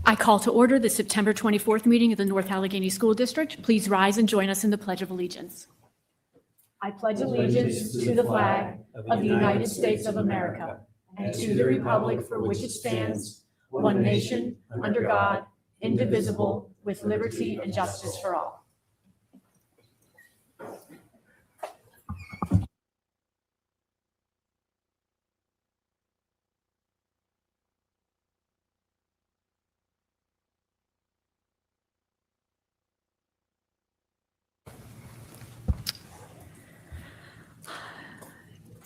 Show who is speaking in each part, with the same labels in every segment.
Speaker 1: I call to order the September 24th meeting of the North Allegheny School District. Please rise and join us in the Pledge of Allegiance. I pledge allegiance to the flag of the United States of America and to the republic for which it stands, one nation, under God, indivisible, with liberty and justice for all.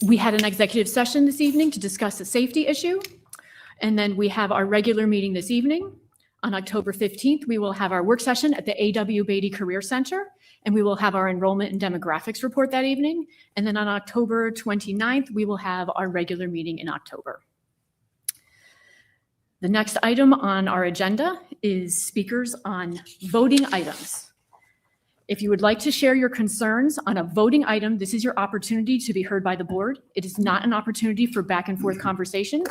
Speaker 1: We had an executive session this evening to discuss a safety issue, and then we have our regular meeting this evening. On October 15th, we will have our work session at the A.W. Beatty Career Center, and we will have our enrollment and demographics report that evening. And then on October 29th, we will have our regular meeting in October. The next item on our agenda is speakers on voting items. If you would like to share your concerns on a voting item, this is your opportunity to be heard by the board. It is not an opportunity for back and forth conversation.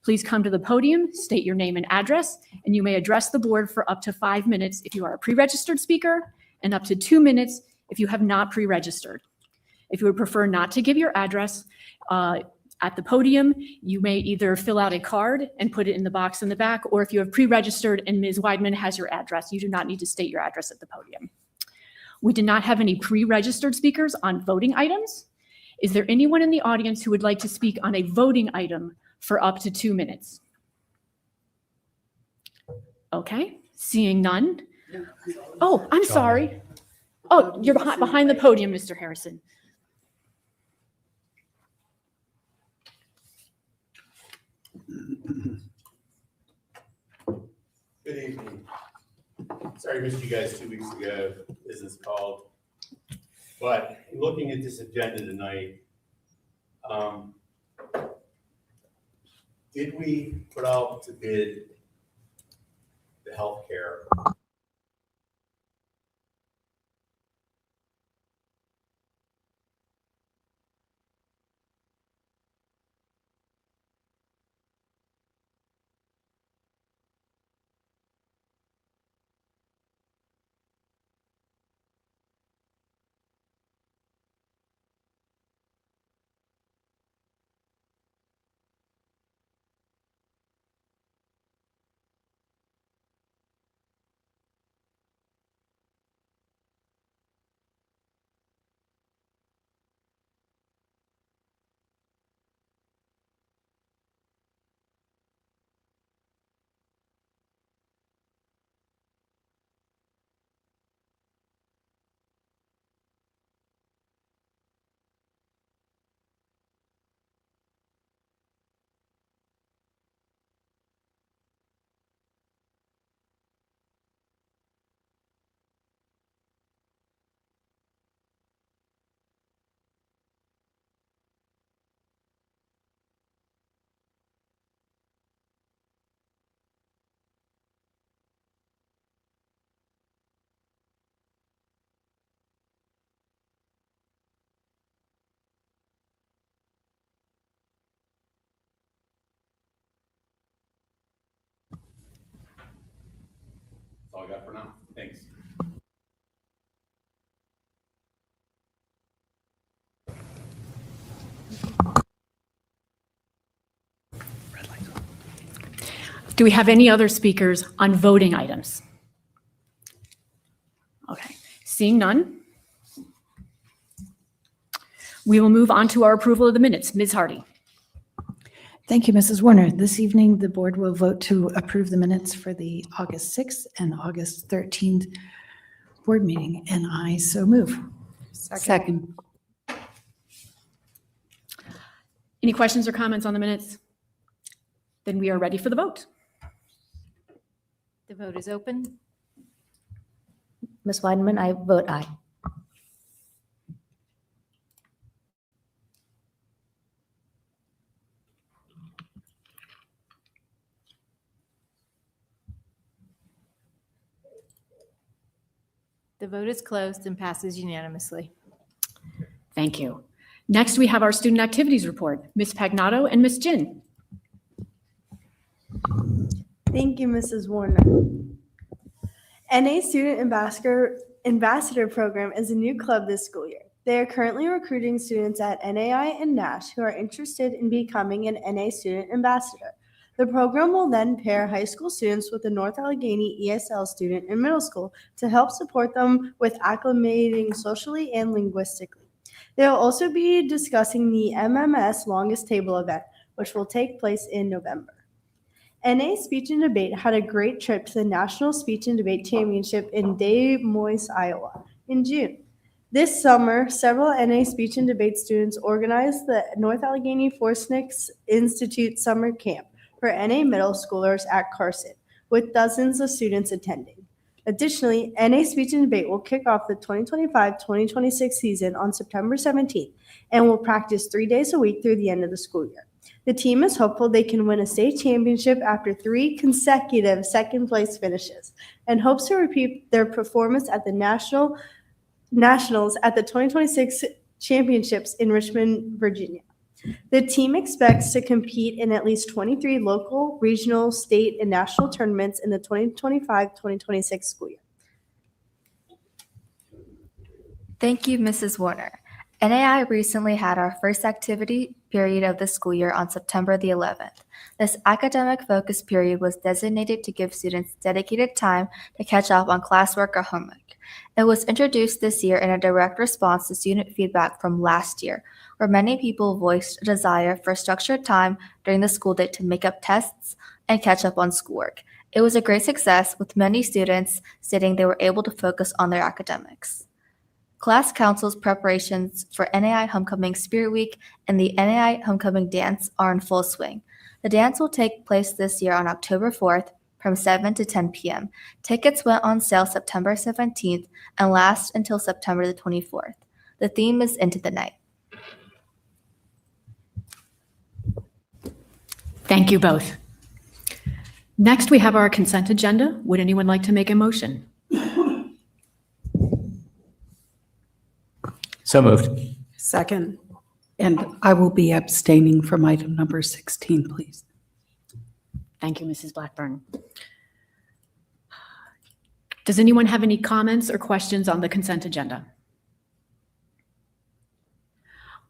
Speaker 1: Please come to the podium, state your name and address, and you may address the board for up to 5 minutes if you are a pre-registered speaker and up to 2 minutes if you have not pre-registered. If you would prefer not to give your address at the podium, you may either fill out a card and put it in the box in the back, or if you have pre-registered and Ms. Weidman has your address, you do not need to state your address at the podium. We did not have any pre-registered speakers on voting items. Is there anyone in the audience who would like to speak on a voting item for up to 2 minutes? Okay, seeing none. Oh, I'm sorry. Oh, you're behind the podium, Mr. Harrison.
Speaker 2: Good evening. Sorry I missed you guys 2 weeks ago, business called. But looking at this agenda tonight, did we put out to bid the healthcare? That's all I got for now. Thanks.
Speaker 1: Do we have any other speakers on voting items? Okay, seeing none. We will move on to our approval of the minutes. Ms. Hardy.
Speaker 3: Thank you, Mrs. Warner. This evening, the board will vote to approve the minutes for the August 6th and August 13th board meeting, and I so move. Second.
Speaker 1: Any questions or comments on the minutes? Then we are ready for the vote.
Speaker 4: The vote is open. Ms. Weidman, I vote aye. The vote is closed and passes unanimously.
Speaker 1: Thank you. Next, we have our student activities report. Ms. Pagnato and Ms. Jin.
Speaker 5: Thank you, Mrs. Warner. NA Student Ambassador Program is a new club this school year. They are currently recruiting students at NAI and NASH who are interested in becoming an NA Student Ambassador. The program will then pair high school students with a North Allegheny ESL student in middle school to help support them with acclimating socially and linguistically. They will also be discussing the MMS Longest Table event, which will take place in November. NA Speech and Debate had a great trip to the National Speech and Debate Championship in Des Moines, Iowa, in June. This summer, several NA Speech and Debate students organized the North Allegheny Forsnick's Institute Summer Camp for NA middle schoolers at Carson, with dozens of students attending. Additionally, NA Speech and Debate will kick off the 2025-2026 season on September 17th and will practice 3 days a week through the end of the school year. The team is hopeful they can win a state championship after 3 consecutive second-place finishes and hopes to repeat their performance at the Nationals at the 2026 championships in Richmond, Virginia. The team expects to compete in at least 23 local, regional, state, and national tournaments in the 2025-2026 school year.
Speaker 4: Thank you, Mrs. Warner. NAI recently had our first activity period of the school year on September the 11th. This academic focus period was designated to give students dedicated time to catch up on classwork or homework. It was introduced this year in a direct response to student feedback from last year, where many people voiced a desire for structured time during the school day to make up tests and catch up on schoolwork. It was a great success, with many students stating they were able to focus on their academics. Class Council's preparations for NAI Homecoming Spirit Week and the NAI Homecoming Dance are in full swing. The dance will take place this year on October 4th from 7 to 10 p.m. Tickets went on sale September 17th and last until September the 24th. The theme is Into the Night.
Speaker 1: Thank you both. Next, we have our consent agenda. Would anyone like to make a motion?
Speaker 6: So moved.
Speaker 7: Second. And I will be abstaining from item number 16, please.
Speaker 1: Thank you, Mrs. Blackburn. Does anyone have any comments or questions on the consent agenda?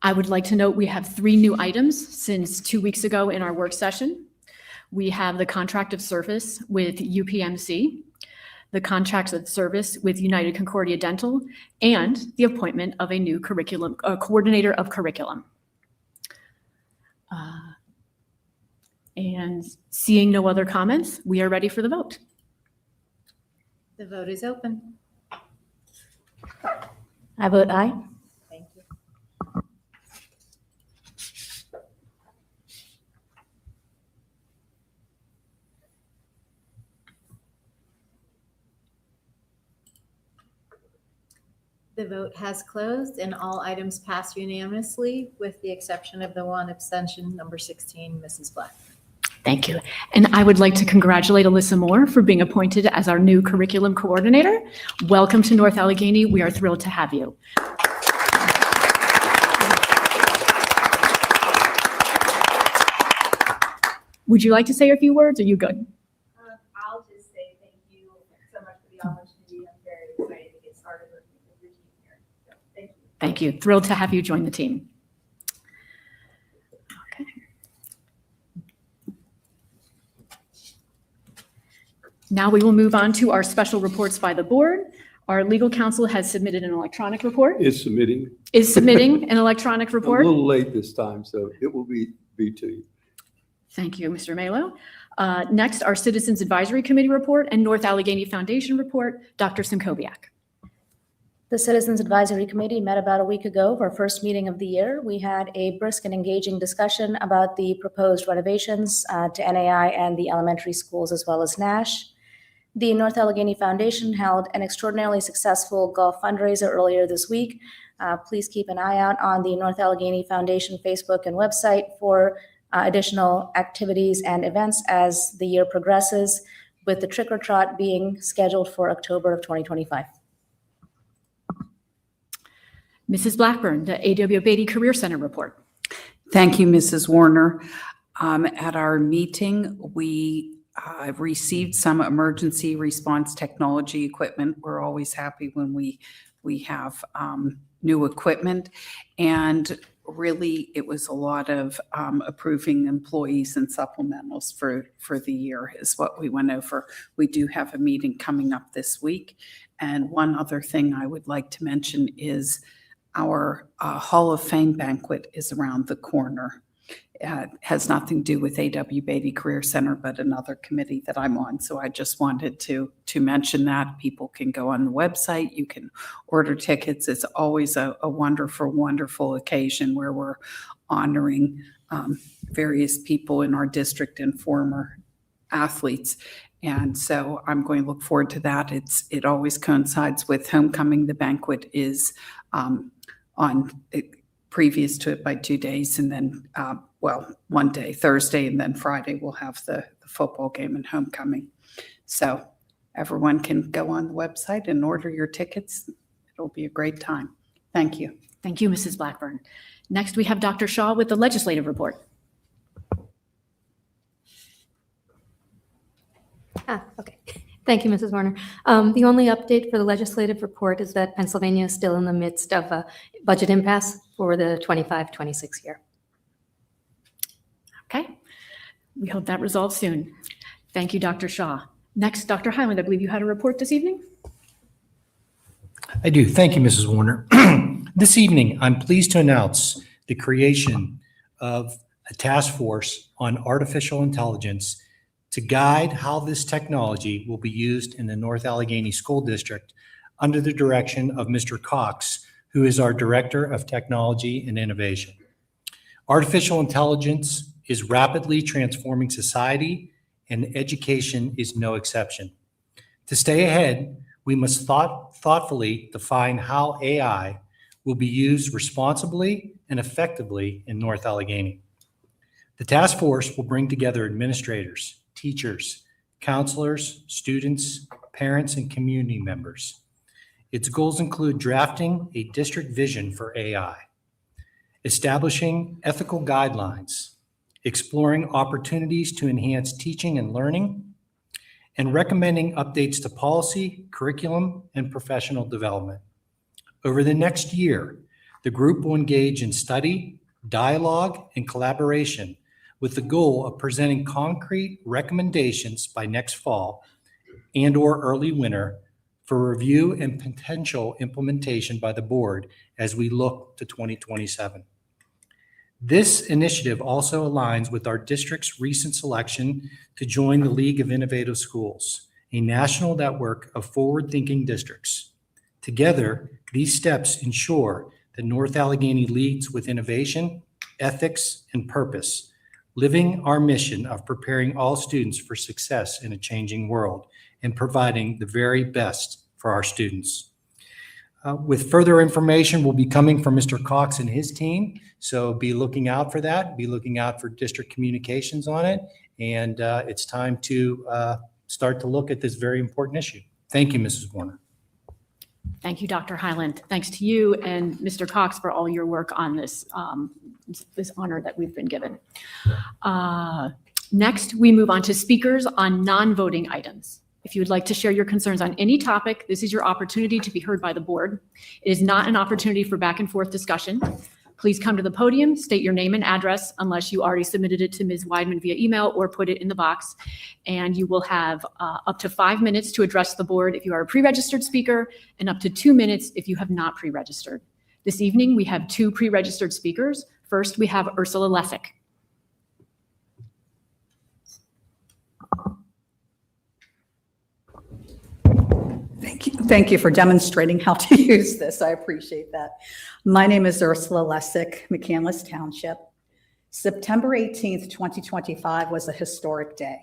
Speaker 1: I would like to note we have 3 new items since 2 weeks ago in our work session. We have the contract of service with UPMC, the contracts of service with United Concordia Dental, and the appointment of a new coordinator of curriculum. And seeing no other comments, we are ready for the vote.
Speaker 8: The vote is open.
Speaker 4: I vote aye.
Speaker 8: Thank you. The vote has closed and all items passed unanimously with the exception of the one abstention, number 16, Mrs. Black.
Speaker 1: Thank you. And I would like to congratulate Alyssa Moore for being appointed as our new curriculum coordinator. Welcome to North Allegheny. We are thrilled to have you. Would you like to say a few words? Are you good?
Speaker 9: I'll just say thank you so much for the opportunity. I'm very excited to get started working with your team here. So thank you.
Speaker 1: Thank you. Thrilled to have you join the team. Okay. Now we will move on to our special reports by the board. Our legal counsel has submitted an electronic report.
Speaker 10: Is submitting.
Speaker 1: Is submitting an electronic
Speaker 10: A
Speaker 1: report.
Speaker 10: little late this time, so it will be to you.
Speaker 1: Thank you, Mr. Melo. Next, our Citizens Advisory Committee report and North Allegheny Foundation report. Dr. Simkowiak.
Speaker 4: The Citizens Advisory Committee met about a week ago for our first meeting of the year. We had a brisk and engaging discussion about the proposed renovations to NAI and the elementary schools as well as Nash. The North Allegheny Foundation held an extraordinarily successful golf fundraiser earlier this week. Please keep an eye out on the North Allegheny Foundation Facebook and website for additional activities and events as the year progresses, with the Trick or Trot being scheduled for October of 2025.
Speaker 1: Mrs. Blackburn, the A.W. Beatty Career Center report.
Speaker 7: Thank you, Mrs. Warner. At our meeting, we received some emergency response technology equipment. We're always happy when we have new equipment. And really, it was a lot of approving employees and supplementals for the year is what we went over. We do have a meeting coming up this week. And one other thing I would like to mention is our Hall of Fame banquet is around the corner. Has nothing to do with A.W. Beatty Career Center, but another committee that I'm on. So I just wanted to mention that. People can go on the website. You can order tickets. It's always a wonderful, wonderful occasion where we're honoring various people in our district and former athletes. And so I'm going to look forward to that. It always coincides with homecoming. The banquet is previous to it by 2 days, and then, 1 day, Thursday, and then Friday, we'll have the football game and homecoming. So everyone can go on the website and order your tickets. It'll be a great time. Thank you.
Speaker 1: Thank you, Mrs. Blackburn. Next, we have Dr. Shaw with the legislative report.
Speaker 6: Okay. Thank you, Mrs. Warner. The only update for the legislative report is that Pennsylvania is still in the midst of a budget impasse for the 25-26 year.
Speaker 1: Okay. We hope that resolves soon. Thank you, Dr. Shaw. Next, Dr. Highland, I believe you had a report this evening.
Speaker 11: I do. Thank you, Mrs. Warner. This evening, I'm pleased to announce the creation of a task force on artificial intelligence to guide how this technology will be used in the North Allegheny School District under the direction of Mr. Cox, who is our Director of Technology and Innovation. Artificial intelligence is rapidly transforming society, and education is no exception. To stay ahead, we must thoughtfully define how AI will be used responsibly and effectively in North Allegheny. The task force will bring together administrators, teachers, counselors, students, parents, and community members. Its goals include drafting a district vision for AI, establishing ethical guidelines, exploring opportunities to enhance teaching and learning, and recommending updates to policy, curriculum, and professional development. Over the next year, the group will engage in study, dialogue, and collaboration with the goal of presenting concrete recommendations by next fall and/or early winter for review and potential implementation by the board as we look to 2027. This initiative also aligns with our district's recent selection to join the League of Innovative Schools, a national network of forward-thinking districts. Together, these steps ensure that North Allegheny leads with innovation, ethics, and purpose, living our mission of preparing all students for success in a changing world and providing the very best for our students. With further information will be coming from Mr. Cox and his team, so be looking out for that, be looking out for district communications on it, and it's time to start to look at this very important issue. Thank you, Mrs. Warner.
Speaker 1: Thank you, Dr. Highland. Thanks to you and Mr. Cox for all your work on this, this honor that we've been given. Next, we move on to speakers on non-voting items. If you would like to share your concerns on any topic, this is your opportunity to be heard by the board. It is not an opportunity for back and forth discussion. Please come to the podium, state your name and address unless you already submitted it to Ms. Weidman via email or put it in the box. And you will have up to 5 minutes to address the board if you are a pre-registered speaker and up to 2 minutes if you have not pre-registered. This evening, we have 2 pre-registered speakers. First, we have Ursula Lessick.
Speaker 7: Thank you for demonstrating how to use this. I appreciate that. My name is Ursula Lessick, McCandless Township. September 18th, 2025 was a historic day.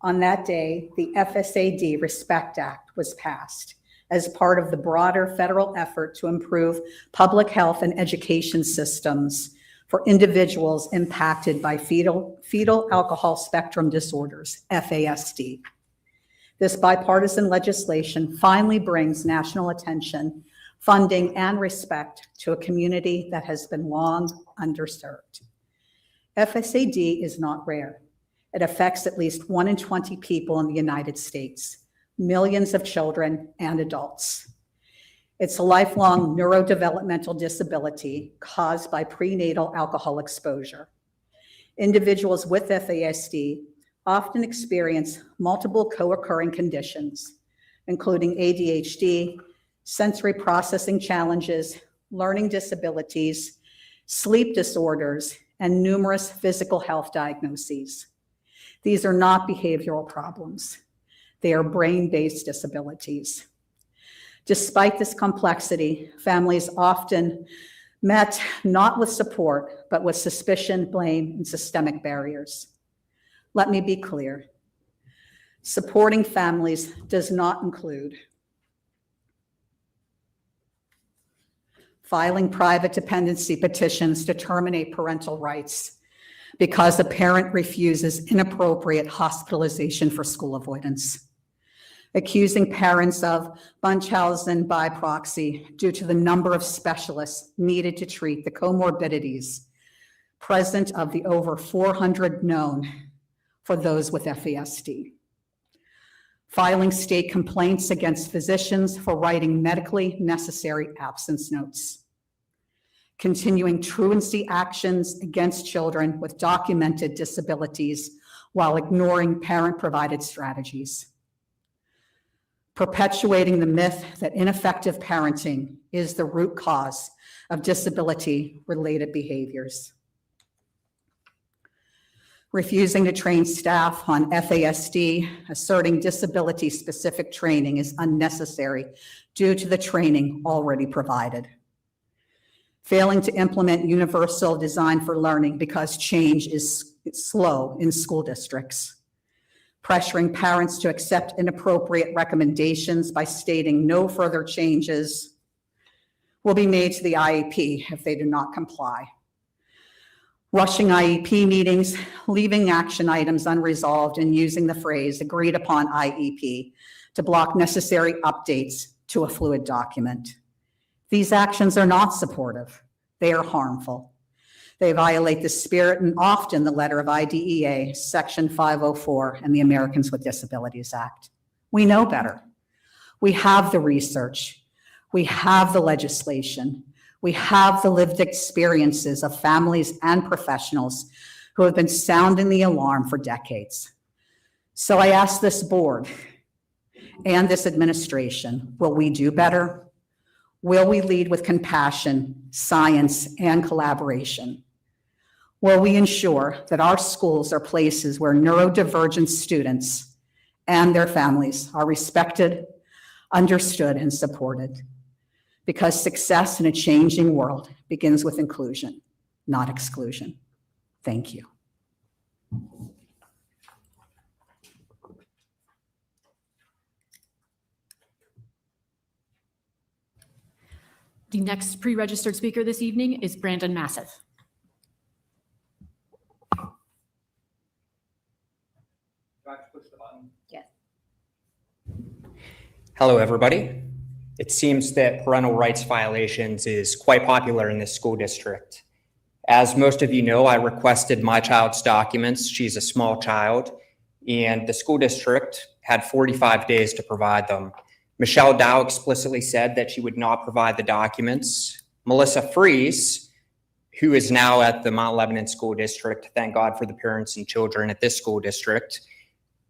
Speaker 7: On that day, the FSAD Respect Act was passed as part of the broader federal effort to improve public health and education systems for individuals impacted by fetal alcohol spectrum disorders, FASD. This bipartisan legislation finally brings national attention, funding, and respect to a community that has been long underserved. FSAD is not rare.
Speaker 12: It affects at least 1 in 20 people in the United States, millions of children and adults. It's a lifelong neurodevelopmental disability caused by prenatal alcohol exposure. Individuals with FASD often experience multiple co-occurring conditions, including ADHD, sensory processing challenges, learning disabilities, sleep disorders, and numerous physical health diagnoses. These are not behavioral problems. They are brain-based disabilities. Despite this complexity, families often met not with support, but with suspicion, blame, and systemic barriers. Let me be clear. Supporting families does not include filing private dependency petitions to terminate parental rights because a parent refuses inappropriate hospitalization for school avoidance, accusing parents of Munchausen by proxy due to the number of specialists needed to treat the comorbidities present of the over 400 known for those with FASD. Filing state complaints against physicians for writing medically necessary absence notes. Continuing truancy actions against children with documented disabilities while ignoring parent-provided strategies. Perpetuating the myth that ineffective parenting is the root cause of disability-related behaviors. Refusing to train staff on FASD, asserting disability-specific training is unnecessary due to the training already provided. Failing to implement universal design for learning because change is slow in school districts. Pressuring parents to accept inappropriate recommendations by stating no further changes will be made to the IEP if they do not comply. Rushing IEP meetings, leaving action items unresolved, and using the phrase agreed upon IEP to block necessary updates to a fluid document. These actions are not supportive. They are harmful. They violate the spirit and often the letter of IDEA, Section 504, and the Americans with Disabilities Act. We know better. We have the research. We have the legislation. We have the lived experiences of families and professionals who have been sounding the alarm for decades. So I ask this board and this administration, will we do better? Will we lead with compassion, science, and collaboration? Will we ensure that our schools are places where neurodivergent students and their families are respected, understood, and supported? Because success in a changing world begins with inclusion, not exclusion. Thank you.
Speaker 1: The next pre-registered speaker this evening is Brandon Masseth.
Speaker 8: Yes.
Speaker 13: Hello, everybody. It seems that parental rights violations is quite popular in this school district. As most of you know, I requested my child's documents. She's a small child, and the school district had 45 days to provide them. Michelle Dow explicitly said that she would not provide the documents. Melissa Fries, who is now at the Mount Lebanon School District, thank God for the parents and children at this school district,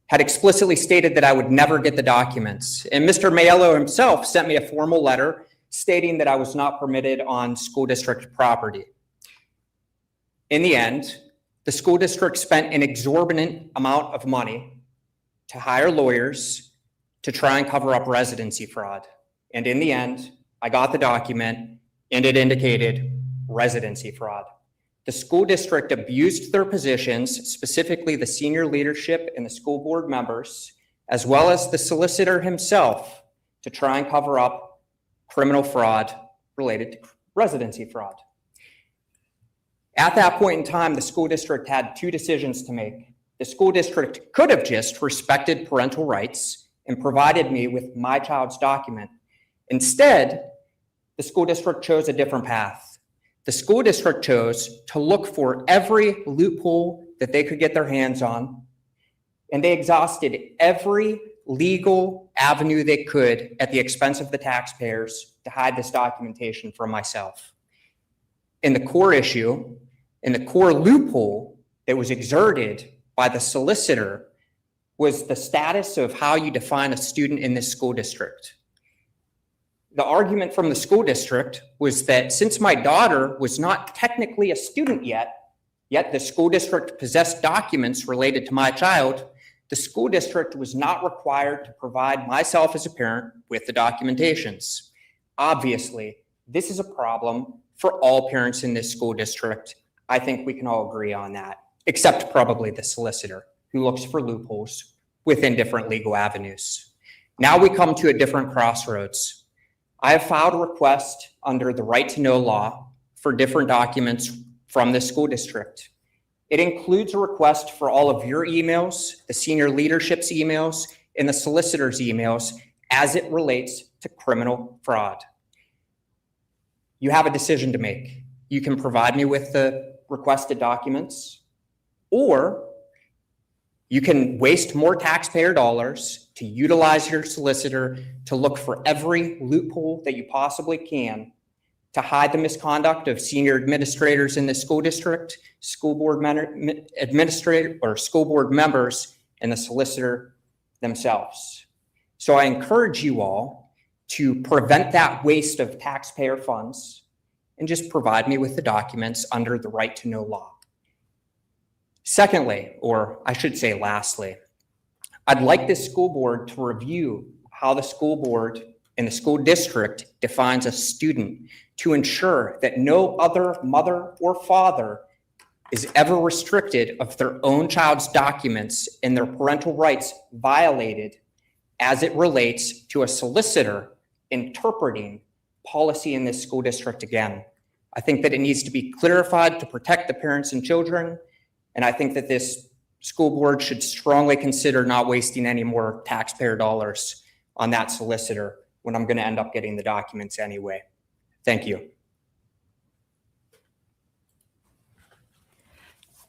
Speaker 13: had explicitly stated that I would never get the documents. And Mr. Maiello himself sent me a formal letter stating that I was not permitted on school district property. In the end, the school district spent an exorbitant amount of money to hire lawyers to try and cover up residency fraud. And in the end, I got the document and it indicated residency fraud. The school district abused their positions, specifically the senior leadership and the school board members, as well as the solicitor himself, to try and cover up criminal fraud related to residency fraud. At that point in time, the school district had two decisions to make. The school district could have just respected parental rights and provided me with my child's document. Instead, the school district chose a different path. The school district chose to look for every loophole that they could get their hands on and they exhausted every legal avenue they could at the expense of the taxpayers to hide this documentation from myself. And the core issue and the core loophole that was exerted by the solicitor was the status of how you define a student in this school district. The argument from the school district was that since my daughter was not technically a student yet the school district possessed documents related to my child, the school district was not required to provide myself as a parent with the documentations. Obviously, this is a problem for all parents in this school district. I think we can all agree on that, except probably the solicitor, who looks for loopholes within different legal avenues. Now we come to a different crossroads. I have filed a request under the right to know law for different documents from the school district. It includes a request for all of your emails, the senior leadership's emails, and the solicitor's emails as it relates to criminal fraud. You have a decision to make. You can provide me with the requested documents, or you can waste more taxpayer dollars to utilize your solicitor to look for every loophole that you possibly can to hide the misconduct of senior administrators in the school district, school board administrator or school board members, and the solicitor themselves. So I encourage you all to prevent that waste of taxpayer funds and just provide me with the documents under the right to know law. Secondly, or I should say lastly, I'd like this school board to review how the school board and the school district defines a student to ensure that no other mother or father is ever restricted of their own child's documents and their parental rights violated as it relates to a solicitor interpreting policy in this school district again. I think that it needs to be clarified to protect the parents and children, and I think that this school board should strongly consider not wasting any more taxpayer dollars on that solicitor when I'm going to end up getting the documents anyway. Thank you.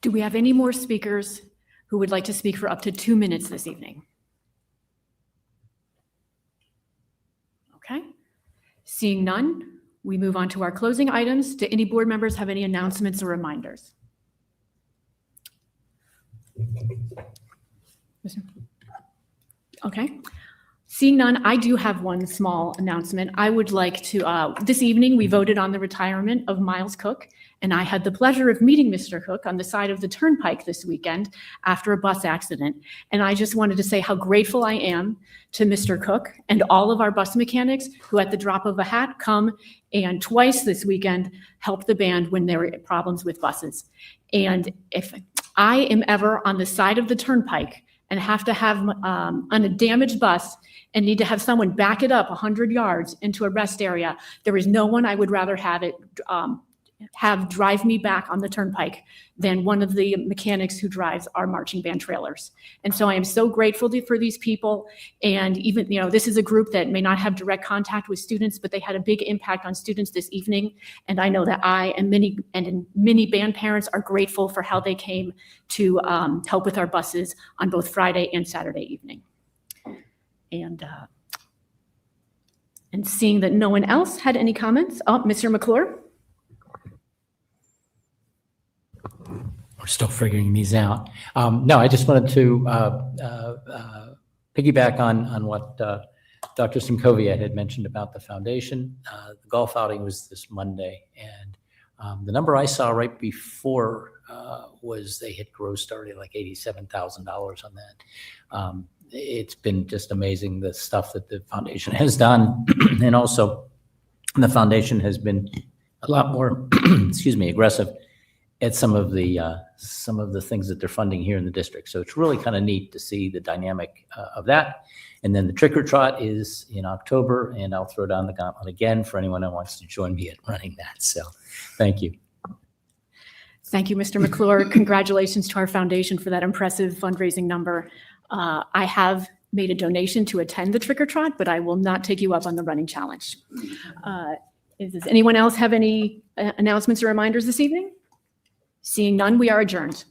Speaker 1: Do we have any more speakers who would like to speak for up to 2 minutes this evening? Okay. Seeing none, we move on to our closing items. Do any board members have any announcements or reminders? Okay. Seeing none, I do have one small announcement. I would like to, this evening, we voted on the retirement of Miles Cook, and I had the pleasure of meeting Mr. Cook on the side of the turnpike this weekend after a bus accident. And I just wanted to say how grateful I am to Mr. Cook and all of our bus mechanics who at the drop of a hat come and twice this weekend helped the band when there were problems with buses. And if I am ever on the side of the turnpike and have to have on a damaged bus and need to have someone back it up 100 yards into a rest area, there is no one I would rather have drive me back on the turnpike than one of the mechanics who drives our marching band trailers. And so I am so grateful for these people. And even, this is a group that may not have direct contact with students, but they had a big impact on students this evening. And I know that I and many band parents are grateful for how they came to help with our buses on both Friday and Saturday evening. And seeing that no one else had any comments, Mr. McClure?
Speaker 14: We're still figuring these out. No, I just wanted to piggyback on what Dr. Simkovia had mentioned about the foundation. The golf outing was this Monday, and the number I saw right before was they had grossed already like $87,000 on that. It's been just amazing, the stuff that the foundation has done. And also the foundation has been a lot more, aggressive at some of the things that they're funding here in the district. So it's really kind of neat to see the dynamic of that. And then the trick or trot is in October, and I'll throw down the gauntlet again for anyone who wants to join me at running that. So thank you.
Speaker 1: Thank you, Mr. McClure. Congratulations to our foundation for that impressive fundraising number. I have made a donation to attend the trick or trot, but I will not take you up on the running challenge. Does anyone else have any announcements or reminders this evening? Seeing none, we are adjourned.